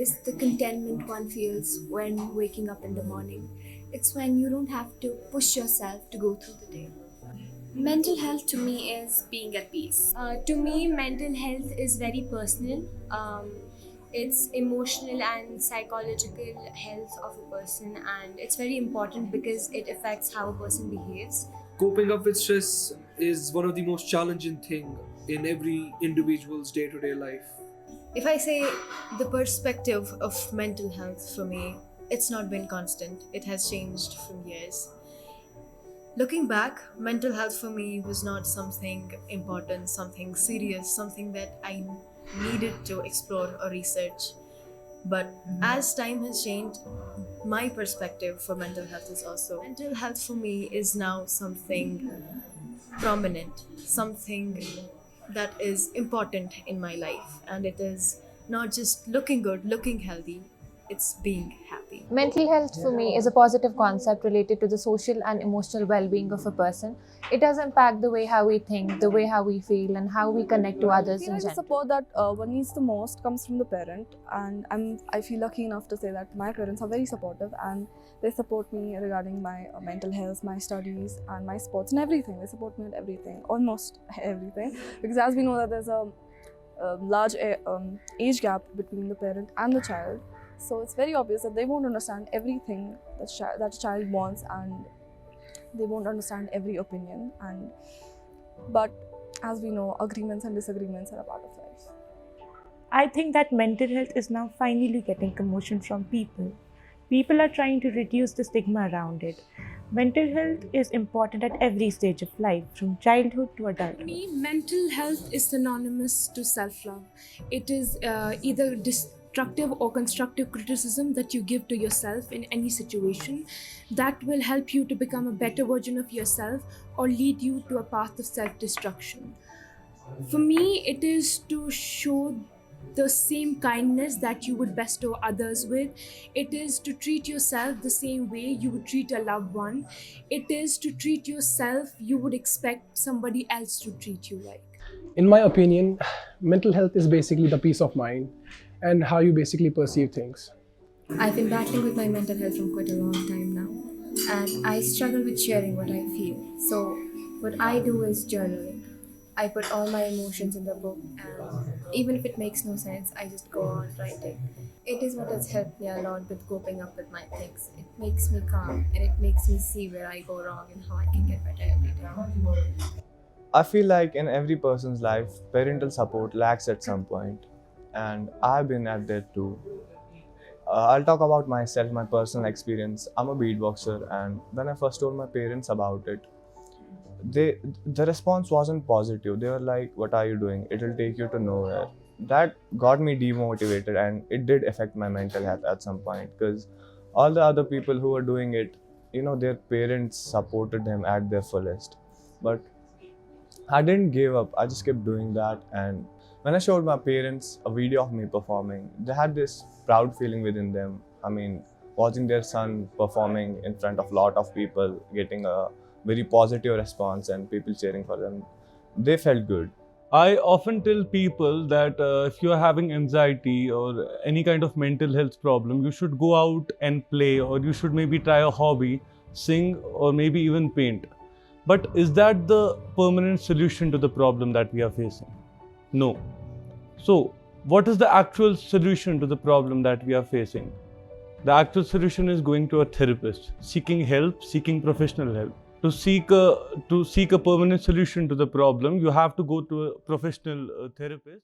is the contentment one feels when waking up in the morning. It's when you don't have to push yourself to go through the day. Mental health to me is being at peace. To me, mental health is very personal. It's emotional and psychological health of a person, and it's very important because it affects how a person behaves. Coping up with stress is one of the most challenging thing in every individual's day-to-day life. If I say the perspective of mental health for me, it's not been constant. It has changed from years. Looking back, mental health for me was not something important, something serious, something that I needed to explore or research. But as time has changed, my perspective for mental health is also. Mental health for me is now something prominent, something that is important in my life. And it is not just looking good, looking healthy, it's being happy. Mental health for me is a positive concept related to the social and emotional well-being of a person. It does impact the way how we think, the way how we feel, and how we connect to others in The general. support that one needs the most comes from the parent, and I feel lucky enough to say that my parents are very supportive, and they support me regarding my mental health, my studies, and my sports, and everything. They support me at everything, almost everything, because as we know that there's a large age gap between the parent and the child. So it's very obvious that they won't understand everything that a child wants, and they won't understand every opinion. But as we know, agreements and disagreements are a part of life. I think that mental health is now finally getting commotion from people. People are trying to reduce the stigma around it. Mental health is important at every stage of life, from childhood to For adulthood. me, mental health is synonymous to self-love. It is either destructive or constructive criticism that you give to yourself in any situation that will help you to become a better version of yourself or lead you to a path of self-destruction. For me, it is to show the same kindness that you would bestow others with. It is to treat yourself the same way you would treat a loved one. It is to treat yourself you would expect somebody else to treat you like. In my opinion, mental health is basically the peace of mind and how you basically perceive things. I've been battling with my mental health from quite a long time now, and I struggle with sharing what I feel. So, what I do is journaling. I put all my emotions in the book, and even if it makes no sense, I just go on writing. It is what has helped me a lot with coping up with my things. It makes me calm, and it makes me see where I go wrong and how I can get better every day. I feel like in every person's life, parental support lacks at some point, and I've been at that too. I'll talk about myself, my personal experience. I'm a beatboxer, and when I first told my parents about it, the response wasn't positive. They were like, "What are you doing? It'll take you to nowhere." That got me demotivated, and it did affect my mental health at some point, because all the other people who were doing it, their parents supported them at their fullest. But I didn't give up. I just kept doing that, and when I showed my parents a video of me performing, they had this proud feeling within them. I mean, watching their son performing in front of a lot of people, getting a very positive response and people cheering for them, they felt good. I often tell people that if you are having anxiety or any kind of mental health problem, you should go out and play, or you should maybe try a hobby, sing, or maybe even paint. But is that the permanent solution to the problem that we are facing? No. So, what is the actual solution to the problem that we are facing? The actual solution is going to a therapist, seeking help, seeking professional help. To seek a permanent solution to the problem, you have to go to a professional therapist.